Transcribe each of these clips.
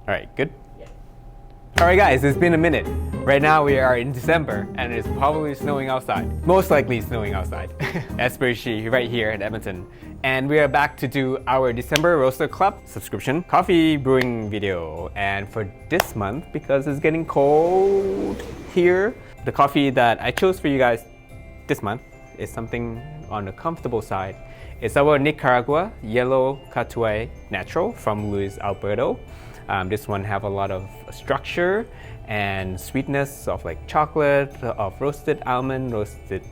All right, good? Yeah. All right, guys, it's been a minute. Right now we are in December and it's probably snowing outside. Most likely snowing outside. Espresso right here in Edmonton. And we are back to do our December Roaster Club subscription coffee brewing video. And for this month, because it's getting cold here, the coffee that I chose for you guys this month is something on the comfortable side. It's our Nicaragua Yellow Catuai Natural from Louis, Alberta. This one have a lot of structure and sweetness of like chocolate, of roasted almond, roasted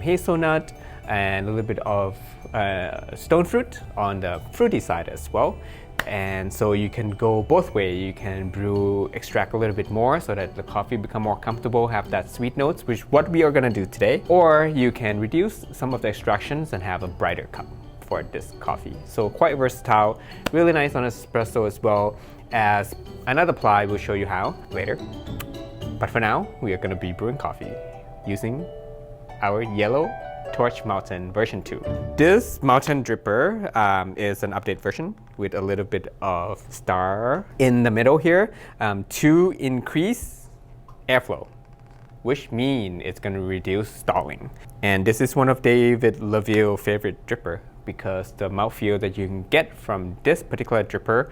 hazelnut, and a little bit of stone fruit on the fruity side as well. And so you can go both ways. You can brew, extract a little bit more so that the coffee become more comfortable, have that sweet notes, which what we are gonna do today. Or you can reduce some of the extractions and have a brighter cup for this coffee. So quite versatile, really nice on espresso as well. As another ply, we'll show you how later. But for now, we are gonna be brewing coffee using our yellow Torch Mountain version 2. This mountain dripper is an update version with a little bit of star in the middle here to increase airflow, which means it's going to reduce stalling. And this is one of David Laville's favorite dripper because the mouthfeel that you can get from this particular dripper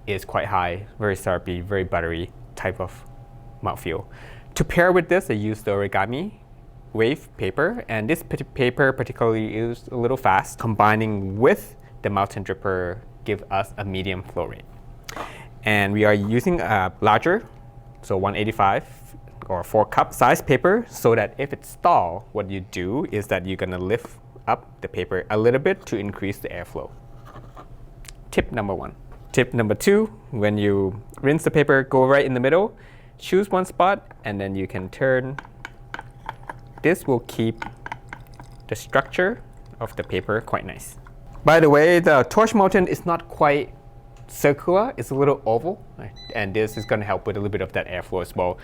is quite high, very syrupy, very buttery type of mouthfeel. To pair with this, I used the Origami wave paper, and this paper particularly is a little fast. Combining with the mountain dripper give us a medium flow rate. And we are using a larger, so 185 or 4 cup size paper, so that if it stalls, what you do is that you're gonna lift up the paper a little bit to increase the airflow. Tip number 1. Tip number 2, when you rinse the paper, go right in the middle, choose one spot, and then you can turn. This will keep the structure of the paper quite nice. By the way, the Torch Mountain is not quite circular, it's a little oval, and this is going to help with a little bit of that airflow as well.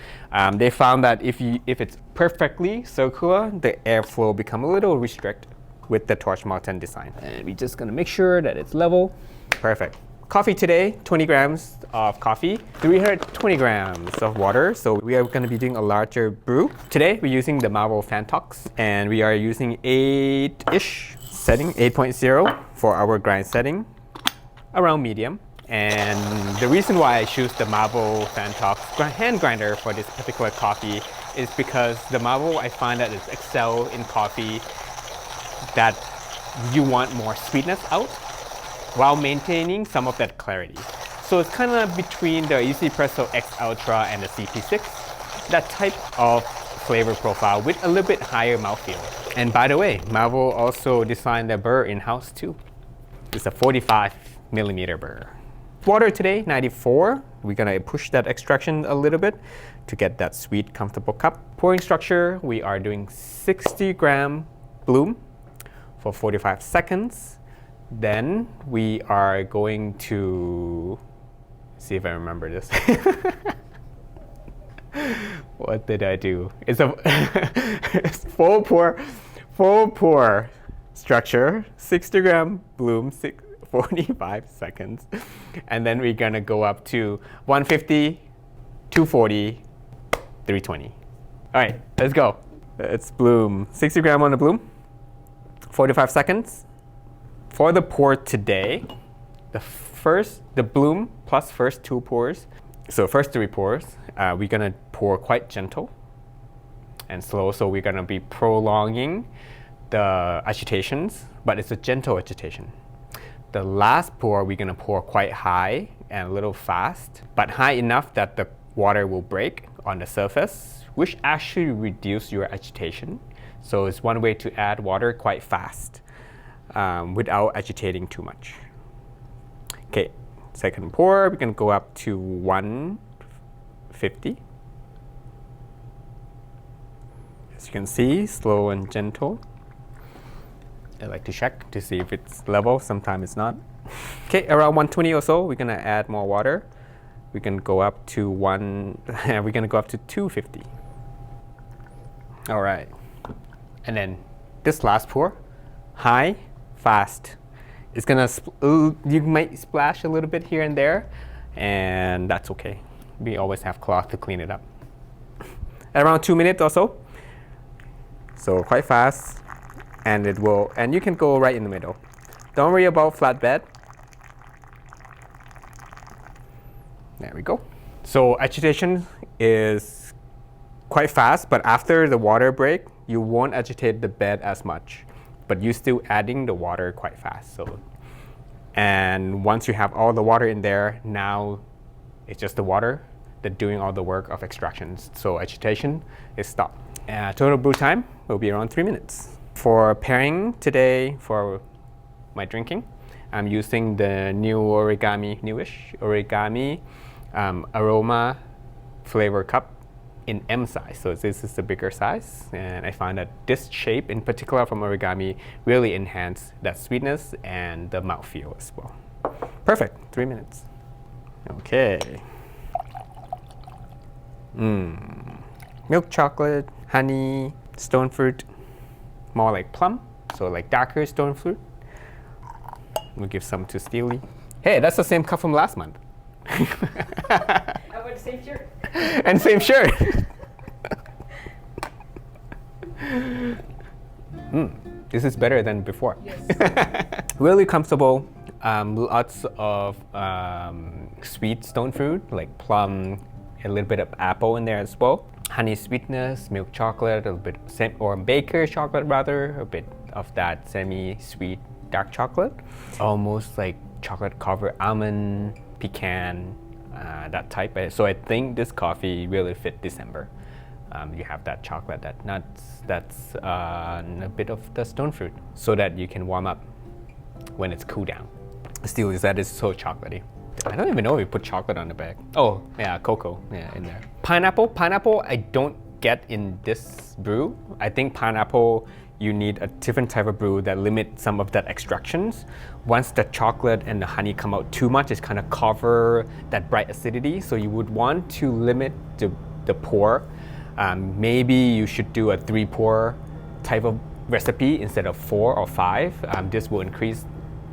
They found that if it's perfectly circular, the airflow become a little restricted with the Torch Mountain design. And we're just going to make sure that it's level. Perfect. Coffee today, 20 grams of coffee, 320 grams of water. So we are going to be doing a larger brew. Today we're using the Mavo Phantox, and we are using 8-ish setting, 8.0 for our grind setting, around medium. And the reason why I choose the Mavo Phantox hand grinder for this particular coffee is because the Mavo, I find that it's excel in coffee that you want more sweetness out while maintaining some of that clarity. So it's kind of between the Espresso X Ultra and the CP6, that type of flavor profile with a little bit higher mouthfeel. And by the way, Mavo also designed the burr in-house too. It's a 45 millimeter burr. Water today, 94. We're gonna push that extraction a little bit to get that sweet, comfortable cup. Pouring structure, we are doing 60 gram bloom for 45 seconds. Then we are going to see if I remember this. What did I do? It's a it's full pour structure, 60 gram bloom, 45 seconds. And then we're gonna go up to 150, 240, 320. All right, let's go. It's bloom, 60 gram on the bloom, 45 seconds. For the pour today, the bloom plus first 2 pours. So first 3 pours, we're gonna pour quite gentle and slow. So we're gonna be prolonging the agitations, but it's a gentle agitation. The last pour, we're gonna pour quite high and a little fast, but high enough that the water will break on the surface, which actually reduce your agitation. So it's one way to add water quite fast. Without agitating too much. Okay, second pour, we're gonna go up to 150. As you can see, slow and gentle. I like to check to see if it's level, sometimes it's not. Okay, around 120 or so, we're gonna add more water. We can go up to we're gonna go up to 250. All right, and then this last pour, high, fast. It's gonna, you might splash a little bit here and there. and that's okay. We always have cloth to clean it up. At around 2 minutes or so. So quite fast, and you can go right in the middle. Don't worry about flatbed. There we go. So agitation is quite fast, but after the water break, you won't agitate the bed as much, but you're still adding the water quite fast. And once you have all the water in there, now it's just the water that's doing all the work of extractions. So agitation is stopped. Total brew time will be around 3 minutes. For pairing today, for my drinking, I'm using the newish Origami aroma flavor cup in M size. So this is the bigger size, and I found that this shape in particular from Origami really enhanced that sweetness and the mouthfeel as well. Perfect, 3 minutes. Okay. Milk chocolate, honey, stone fruit, more like plum, so like darker stone fruit. We'll give some to Steely. Hey, that's the same cup from last month. I wear the same shirt. And same shirt. This is better than before. Yes. Really comfortable. Lots of sweet stone fruit like plum, a little bit of apple in there as well. Honey sweetness, milk chocolate, a little bit or baker's chocolate rather, a bit of that semi-sweet dark chocolate, almost like chocolate covered almond, pecan, that type. So I think this coffee really fit December. You have that chocolate, that nuts, that's a bit of the stone fruit, so that you can warm up when it's cool down. Still, that is so chocolatey. I don't even know if we put chocolate on the bag. Oh yeah, cocoa, yeah, in there. Pineapple I don't get in this brew. I think pineapple, you need a different type of brew that limits some of that extractions. Once the chocolate and the honey come out too much, it's kind of cover that bright acidity. So you would want to limit the pour. Maybe you should do a 3 pour type of recipe instead of 4 or 5. This will increase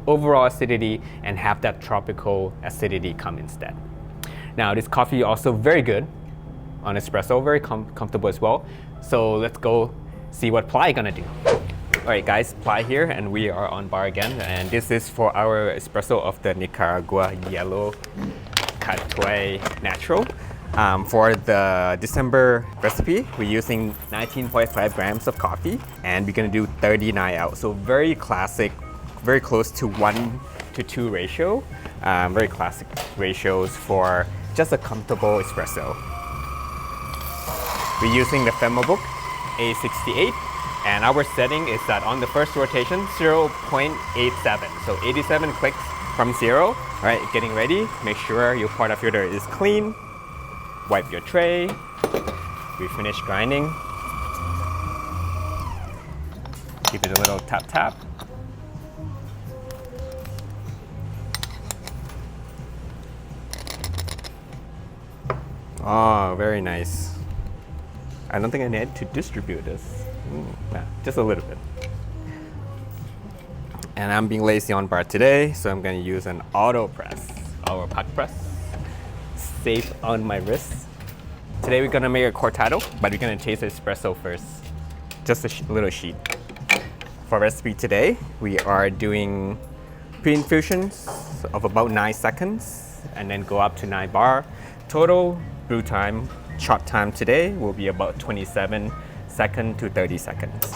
overall acidity and have that tropical acidity come instead. Now this coffee also very good on espresso, very comfortable as well. So let's go see what Ply gonna do. All right guys, Ply here, and we are on bar again, and this is for our espresso of the Nicaragua Yellow Catuai Natural. For the December recipe, we're using 19.5 grams of coffee, and we're gonna do 39 out. So very classic, very close to 1:2 ratio. Very classic ratios for just a comfortable espresso. We're using the Mavo A68, and our setting is that on the first rotation, 0.87. So 87 clicks from 0. All right, getting ready. Make sure your portafilter is clean. Wipe your tray. We finish grinding. Give it a little tap tap. Oh, very nice. I don't think I need to distribute this. Nah, just a little bit. And I'm being lazy on bar today, so I'm going to use an auto press, our puck press. Safe on my wrist. Today we're going to make a cortado, but we're going to taste the espresso first. Just a little sheet. For recipe today, we are doing pre-infusions of about 9 seconds, and then go up to 9 bar. Total brew time, shot time today will be about 27 seconds to 30 seconds.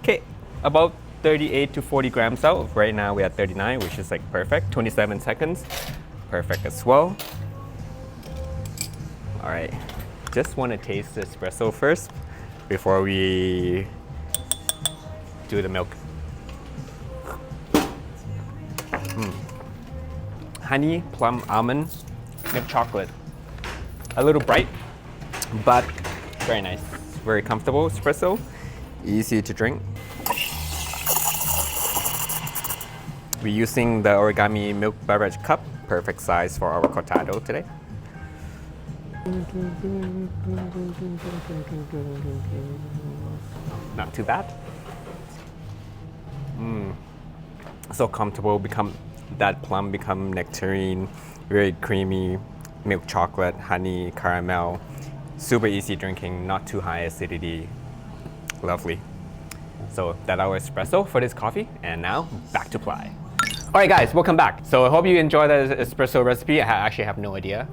Okay, about 38 to 40 grams out. Right now we are 39, which is like perfect. 27 seconds, perfect as well. All right, just want to taste the espresso first before we do the milk. Honey, plum, almond, milk chocolate. A little bright, but very nice. Very comfortable espresso, easy to drink. We're using the Origami milk beverage cup, perfect size for our cortado today. Not too bad. so comfortable, become that plum, become nectarine, very creamy, milk chocolate, honey, caramel, super easy drinking, not too high acidity, lovely. So that's our espresso for this coffee, and now back to Ply. Alright guys, welcome back. So I hope you enjoyed the espresso recipe. I actually have no idea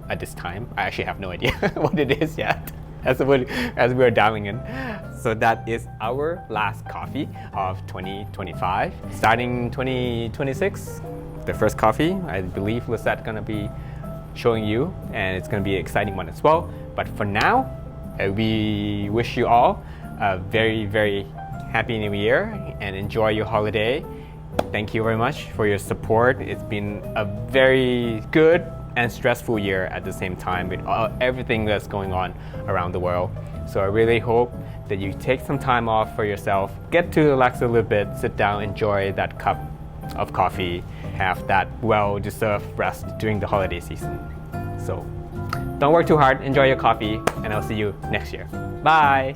at this time. I actually have no idea what it is yet as we're diving in. So that is our last coffee of 2025. Starting 2026, the first coffee, I believe Lisette gonna be showing you, and it's gonna be an exciting one as well. But for now, we wish you all a very, very happy new year and enjoy your holiday. Thank you very much for your support. It's been a very good and stressful year at the same time with everything that's going on around the world. So I really hope that you take some time off for yourself, get to relax a little bit, sit down, enjoy that cup of coffee, have that well-deserved rest during the holiday season. So don't work too hard, enjoy your coffee, and I'll see you next year. Bye!